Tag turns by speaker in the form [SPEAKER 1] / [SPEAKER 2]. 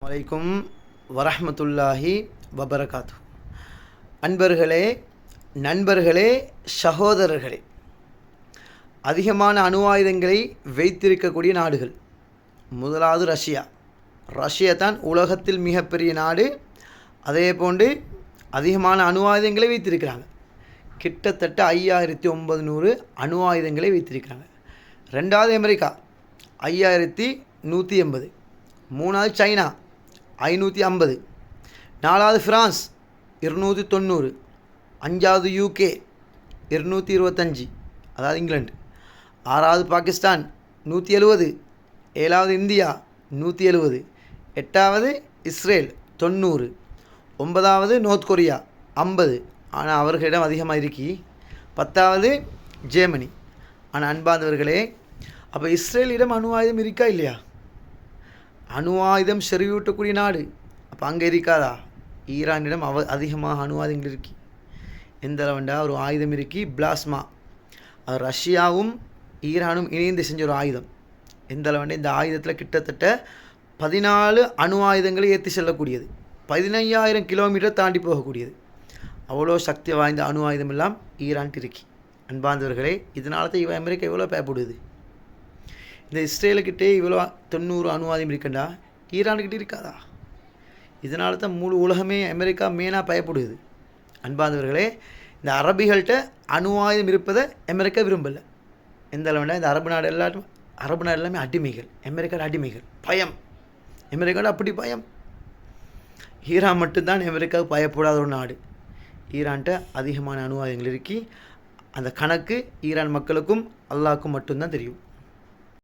[SPEAKER 1] வலைக்கும் வரஹ்மத்துல்லாஹி வபரகாத்து. அன்பர்களே, நண்பர்களே, சகோதரர்களே, அதிகமான அணு ஆயுதங்களை வைத்திருக்கக்கூடிய நாடுகள். முதலாவது ரஷ்யா. ரஷ்யா தான் உலகத்தில் மிகப்பெரிய நாடு. அதே போன்று அதிகமான அணு ஆயுதங்களை வைத்திருக்கிறாங்க. கிட்டத்தட்ட 5900 அணு ஆயுதங்களை வைத்திருக்கிறாங்க. ரெண்டாவது அமெரிக்கா 5180. மூணாவது சைனா 550. நாலாவது ஃப்ரான்ஸ் 290. அஞ்சாவது யூகே 225, அதாவது இங்கிலாந்து. ஆறாவது பாகிஸ்தான் 170. ஏழாவது இந்தியா 170. எட்டாவது இஸ்ரேல் 90. ஒன்பதாவது நோர்த் கொரியா 50, ஆனால் அவர்களிடம் அதிகமாக இருக்கி. பத்தாவது ஜெர்மனி. ஆனால் அன்பார்ந்தவர்களே, அப்போ இஸ்ரேலிடம் அணு ஆயுதம் இருக்கா இல்லையா? அணு ஆயுதம் செறிவூட்டக்கூடிய நாடு. அப்போ அங்கே இருக்காதா? ஈரானிடம் அதிகமாக அணு ஆயுதங்கள் இருக்கி. எந்த அளவுண்டா ஒரு ஆயுதம் இருக்கி, பிளாஸ்மா. அது ரஷ்யாவும் ஈரானும் இணைந்து செஞ்ச ஒரு ஆயுதம். எந்த அளவுண்டா இந்த ஆயுதத்தில் கிட்டத்தட்ட 14 அணு ஆயுதங்களை ஏற்றி செல்லக்கூடியது. 15,000 கிலோமீட்டர் தாண்டி போகக்கூடியது. அவ்வளோ சக்தி வாய்ந்த அணு ஆயுதம் எல்லாம் ஈரான் இருக்கி. அன்பார்ந்தவர்களே, இதனால தான் அமெரிக்கா எவ்வளோ பயப்படுது. இந்த இஸ்ரேலுக்கிட்டே இவ்வளோ 90 அணு ஆயுதம் இருக்குண்டா, ஈரானுக்கிட்டே இருக்காதா? இதனால தான் முழு உலகமே அமெரிக்கா மெயினாக பயப்படுது. அன்பார்ந்தவர்களே, இந்த அரபிகள்கிட்ட அணு ஆயுதம் இருப்பதை அமெரிக்கா விரும்பலை. எந்த அளவுனா இந்த அரபு நாடு எல்லாமே அடிமைகள், அமெரிக்காவோட அடிமைகள். பயம், அமெரிக்காவோட அப்படி பயம். ஈரான் மட்டும்தான் அமெரிக்காவுக்கு பயப்படாத ஒரு நாடு. ஈரான்கிட்ட அதிகமான அணு ஆயுதங்கள் இருக்கி. அந்த கணக்கு ஈரான் மக்களுக்கும் அல்லாஹ்வுக்கும் மட்டும்தான் தெரியும்.